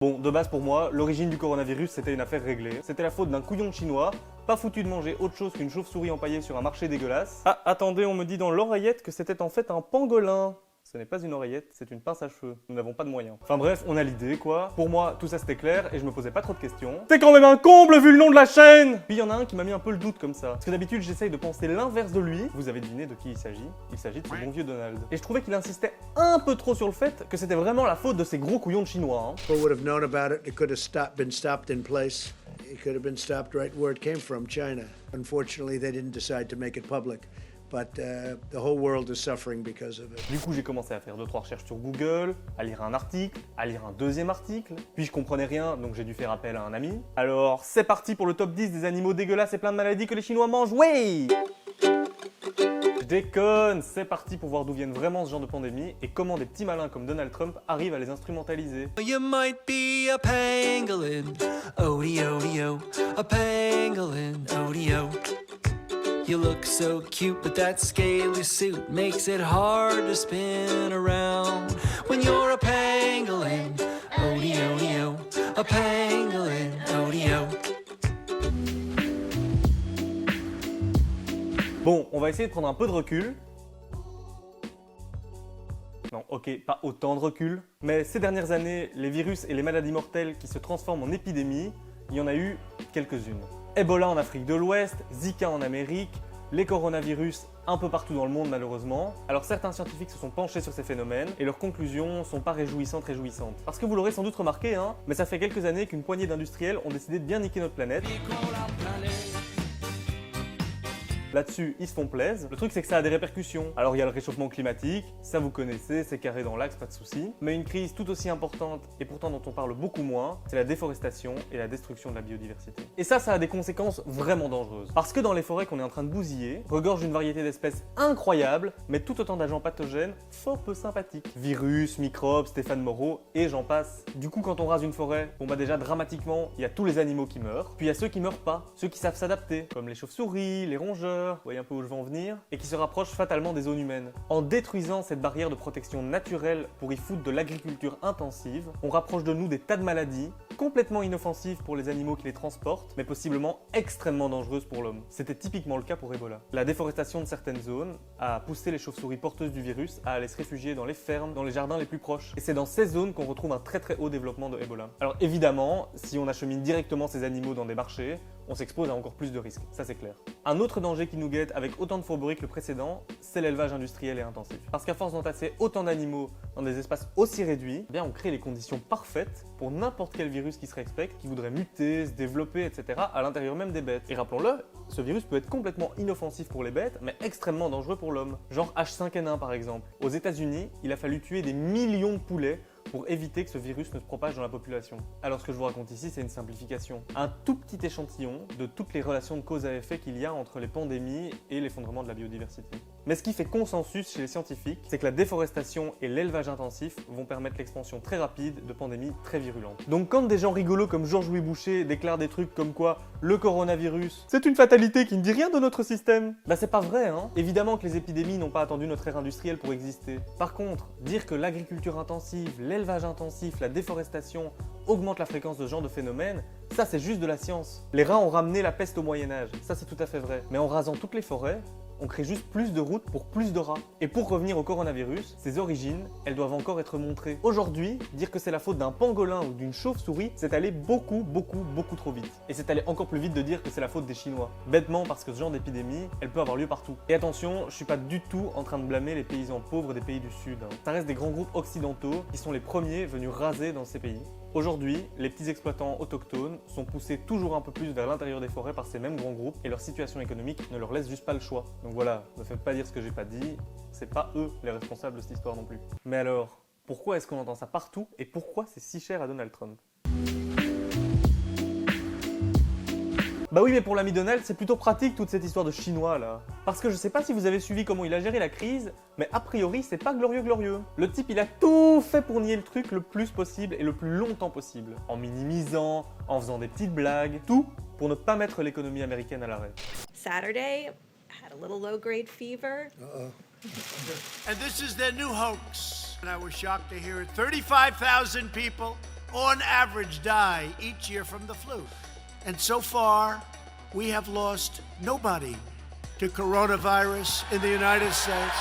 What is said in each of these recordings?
Bon, de base pour moi, l'origine du coronavirus c'était une affaire réglée. C'était la faute d'un couillon chinois, pas foutu de manger autre chose qu'une chauve-souris empaillée sur un marché dégueulasse. Ah, attendez, on me dit dans l'oreillette que c'était en fait un pangolin. Ce n'est pas une oreillette, c'est une pince à cheveux. Nous n'avons pas de moyens. Enfin bref, on a l'idée quoi. Pour moi, tout ça c'était clair et je me posais pas trop de questions. C'est quand même un comble vu le nom de la chaîne! Puis il y en a un qui m'a mis un peu le doute comme ça. Parce que d'habitude, j'essaye de penser l'inverse de lui. Vous avez deviné de qui il s'agit. Il s'agit de ce bon vieux Donald. Et je trouvais qu'il insistait un peu trop sur le fait que c'était vraiment la faute de ces gros couillons de chinois. People would have known about it. It could have been stopped in place. It could have been stopped right where it came from, China. Unfortunately, they didn't decide to make it public. But the whole world is suffering because of it. Du coup, j'ai commencé à faire 2-3 recherches sur Google, à lire un article, à lire un deuxième article, puis je comprenais rien, donc j'ai dû faire appel à un ami. Alors, c'est parti pour le top 10 des animaux dégueulasses et plein de maladies que les Chinois mangent, ouais! Je déconne, c'est parti pour voir d'où viennent vraiment ce genre de pandémie et comment des petits malins comme Donald Trump arrivent à les instrumentaliser. You might be a pangolin, odie-odie-o, a pangolin, odie-o. You look so cute, but that scaly suit makes it hard to spin around. When you're a pangolin, odie-odie-o, a pangolin, odie-o. Bon, on va essayer de prendre un peu de recul. Non, ok, pas autant de recul. Mais ces dernières années, les virus et les maladies mortelles qui se transforment en épidémies, il y en a eu quelques-unes. Ebola en Afrique de l'Ouest, Zika en Amérique, les coronavirus un peu partout dans le monde malheureusement. Alors certains scientifiques se sont penchés sur ces phénomènes et leurs conclusions sont pas réjouissantes. Parce que vous l'aurez sans doute remarqué, hein, mais ça fait quelques années qu'une poignée d'industriels ont décidé de bien niquer notre planète. Là-dessus, ils se font plaisir. Le truc, c'est que ça a des répercussions. Alors, il y a le réchauffement climatique, ça vous connaissez, c'est carré dans l'axe, pas de souci. Mais une crise tout aussi importante, et pourtant dont on parle beaucoup moins, c'est la déforestation et la destruction de la biodiversité. Et ça a des conséquences vraiment dangereuses. Parce que dans les forêts qu'on est en train de bousiller, regorge une variété d'espèces incroyables, mais tout autant d'agents pathogènes fort peu sympathiques. Virus, microbes, Stéphane Moreau, et j'en passe. Du coup, quand on rase une forêt, bon bah déjà, dramatiquement, il y a tous les animaux qui meurent. Puis il y a ceux qui meurent pas, ceux qui savent s'adapter, comme les chauves-souris, les rongeurs, vous voyez un peu où je veux en venir, et qui se rapprochent fatalement des zones humaines. En détruisant cette barrière de protection naturelle pour y foutre de l'agriculture intensive, on rapproche de nous des tas de maladies, complètement inoffensives pour les animaux qui les transportent, mais possiblement extrêmement dangereuses pour l'homme. C'était typiquement le cas pour Ebola. La déforestation de certaines zones a poussé les chauves-souris porteuses du virus à aller se réfugier dans les fermes, dans les jardins les plus proches. Et c'est dans ces zones qu'on retrouve un très haut développement de Ebola. Alors évidemment, si on achemine directement ces animaux dans des marchés, on s'expose à encore plus de risques, ça c'est clair. Un autre danger qui nous guette avec autant de fourberie que le précédent, c'est l'élevage industriel et intensif. Parce qu'à force d'entasser autant d'animaux dans des espaces aussi réduits, eh bien on crée les conditions parfaites pour n'importe quel virus qui se respecte, qui voudrait muter, se développer, etc. à l'intérieur même des bêtes. Et rappelons-le, ce virus peut être complètement inoffensif pour les bêtes, mais extrêmement dangereux pour l'homme. Genre H5N1 par exemple. Aux États-Unis, il a fallu tuer des millions de poulets pour éviter que ce virus ne se propage dans la population. Alors ce que je vous raconte ici, c'est une simplification. Un tout petit échantillon de toutes les relations de cause à effet qu'il y a entre les pandémies et l'effondrement de la biodiversité. Mais ce qui fait consensus chez les scientifiques, c'est que la déforestation et l'élevage intensif vont permettre l'expansion très rapide de pandémies très virulentes. Donc quand des gens rigolos comme Georges-Louis Boucher déclarent des trucs comme quoi le coronavirus, c'est une fatalité qui ne dit rien de notre système, bah c'est pas vrai hein. Évidemment que les épidémies n'ont pas attendu notre ère industrielle pour exister. Par contre, dire que l'agriculture intensive, l'élevage intensif, la déforestation augmente la fréquence de ce genre de phénomènes, ça c'est juste de la science. Les rats ont ramené la peste au Moyen-Âge, ça c'est tout à fait vrai. Mais en rasant toutes les forêts, on crée juste plus de routes pour plus de rats. Et pour revenir au coronavirus, ses origines, elles doivent encore être montrées. Aujourd'hui, dire que c'est la faute d'un pangolin ou d'une chauve-souris, c'est allé beaucoup trop vite. Et c'est allé encore plus vite de dire que c'est la faute des Chinois. Bêtement parce que ce genre d'épidémie, elle peut avoir lieu partout. Et attention, je suis pas du tout en train de blâmer les paysans pauvres des pays du Sud. Ça reste des grands groupes occidentaux qui sont les premiers venus raser dans ces pays. Aujourd'hui, les petits exploitants autochtones sont poussés toujours un peu plus vers l'intérieur des forêts par ces mêmes grands groupes et leur situation économique ne leur laisse juste pas le choix. Donc voilà, ne faites pas dire ce que j'ai pas dit, c'est pas eux les responsables de cette histoire non plus. Mais alors, pourquoi est-ce qu'on entend ça partout et pourquoi c'est si cher à Donald Trump ? Bah oui, mais pour l'ami Donald, c'est plutôt pratique toute cette histoire de chinois là. Parce que je sais pas si vous avez suivi comment il a géré la crise, mais a priori c'est pas glorieux. Le type il a tout fait pour nier le truc le plus possible et le plus longtemps possible. En minimisant, en faisant des petites blagues, tout pour ne pas mettre l'économie américaine à l'arrêt. Saturday, I had a little low-grade fever. And this is their new hoax. And I was shocked to hear it. 35,000 people on average, die each year from the flu. And so far, we have lost nobody to coronavirus in the United States.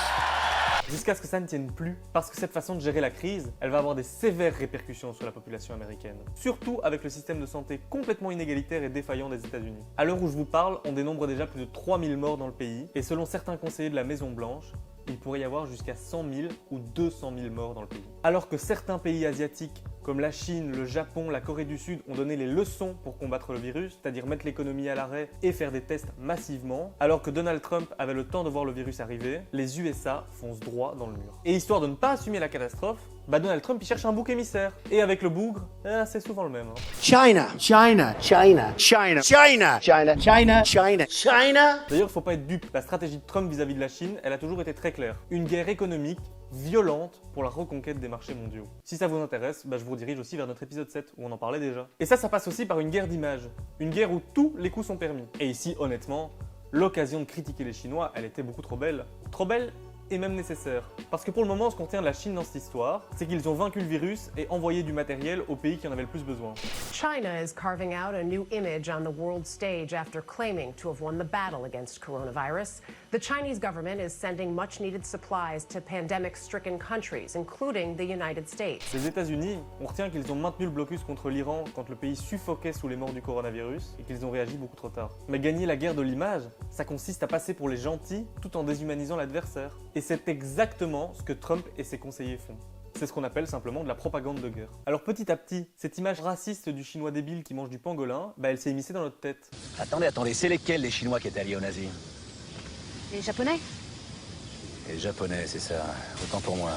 Jusqu'à ce que ça ne tienne plus, parce que cette façon de gérer la crise, elle va avoir des sévères répercussions sur la population américaine. Surtout avec le système de santé complètement inégalitaire et défaillant des États-Unis. À l'heure où je vous parle, on dénombre déjà plus de 3000 morts dans le pays, et selon certains conseillers de la Maison Blanche, il pourrait y avoir jusqu'à 100 000 ou 200 000 morts dans le pays. Alors que certains pays asiatiques, comme la Chine, le Japon, la Corée du Sud, ont donné les leçons pour combattre le virus, c'est-à-dire mettre l'économie à l'arrêt et faire des tests massivement, alors que Donald Trump avait le temps de voir le virus arriver, les USA foncent droit dans le mur. Et histoire de ne pas assumer la catastrophe, Donald Trump il cherche un bouc émissaire. Et avec le bougre, c'est souvent le même. China. China. China. China. China. China. China. China. China. D'ailleurs, il faut pas être dupe. La stratégie de Trump vis-à-vis de la Chine, elle a toujours été très claire. Une guerre économique violente pour la reconquête des marchés mondiaux. Si ça vous intéresse, je vous redirige aussi vers notre épisode 7 où on en parlait déjà. Et ça passe aussi par une guerre d'image. Une guerre où tous les coups sont permis. Et ici, honnêtement, l'occasion de critiquer les Chinois, elle était beaucoup trop belle. Trop belle et même nécessaire. Parce que pour le moment, ce qu'on tient de la Chine dans cette histoire, c'est qu'ils ont vaincu le virus et envoyé du matériel aux pays qui en avaient le plus besoin. China is carving out a new image on the world stage after claiming to have won the battle against coronavirus. The Chinese government is sending much-needed supplies to pandemic-stricken countries, including the United States. Les États-Unis, on retient qu'ils ont maintenu le blocus contre l'Iran quand le pays suffoquait sous les morts du coronavirus et qu'ils ont réagi beaucoup trop tard. Mais gagner la guerre de l'image, ça consiste à passer pour les gentils tout en déshumanisant l'adversaire. Et c'est exactement ce que Trump et ses conseillers font. C'est ce qu'on appelle simplement de la propagande de guerre. Alors petit à petit, cette image raciste du chinois débile qui mange du pangolin, elle s'est immiscée dans notre tête. Attendez, c'est lesquels les Chinois qui étaient alliés aux nazis? Les Japonais? Les Japonais, c'est ça. Autant pour moi.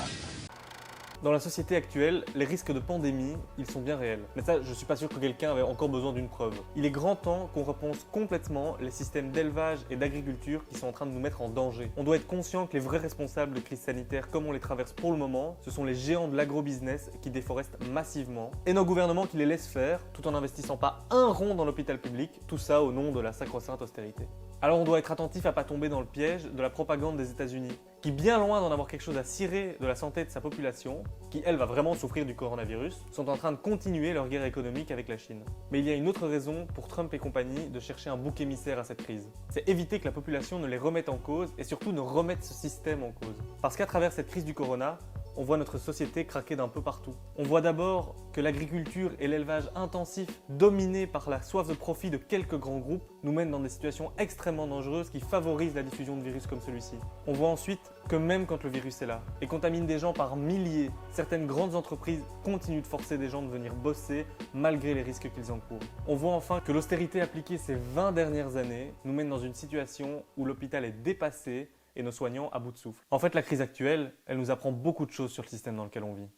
Dans la société actuelle, les risques de pandémie, ils sont bien réels. Mais ça, je suis pas sûr que quelqu'un avait encore besoin d'une preuve. Il est grand temps qu'on repense complètement les systèmes d'élevage et d'agriculture qui sont en train de nous mettre en danger. On doit être conscient que les vrais responsables de crise sanitaire comme on les traverse pour le moment, ce sont les géants de l'agrobusiness qui déforestent massivement et nos gouvernements qui les laissent faire tout en n'investissant pas un rond dans l'hôpital public, tout ça au nom de la sacro-sainte austérité. Alors on doit être attentif à pas tomber dans le piège de la propagande des États-Unis, qui bien loin d'en avoir quelque chose à cirer de la santé de sa population, qui elle va vraiment souffrir du coronavirus, sont en train de continuer leur guerre économique avec la Chine. Mais il y a une autre raison pour Trump et compagnie de chercher un bouc émissaire à cette crise. C'est éviter que la population ne les remette en cause et surtout ne remette ce système en cause. Parce qu'à travers cette crise du corona, on voit notre société craquer d'un peu partout. On voit d'abord que l'agriculture et l'élevage intensif, dominés par la soif de profit de quelques grands groupes, nous mènent dans des situations extrêmement dangereuses qui favorisent la diffusion de virus comme celui-ci. On voit ensuite que même quand le virus est là et contamine des gens par milliers, certaines grandes entreprises continuent de forcer des gens de venir bosser malgré les risques qu'ils encourent. On voit enfin que l'austérité appliquée ces 20 dernières années nous mène dans une situation où l'hôpital est dépassé et nos soignants à bout de souffle. En fait, la crise actuelle, elle nous apprend beaucoup de choses sur le système dans lequel on vit.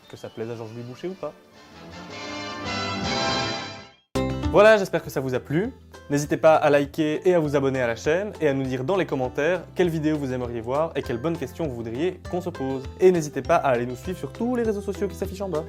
Que ça plaise à Georges Louis Boucher ou pas. Voilà, j'espère que ça vous a plu. N'hésitez pas à liker et à vous abonner à la chaîne et à nous dire dans les commentaires quelles vidéos vous aimeriez voir et quelles bonnes questions vous voudriez qu'on se pose. Et n'hésitez pas à aller nous suivre sur tous les réseaux sociaux qui s'affichent en bas.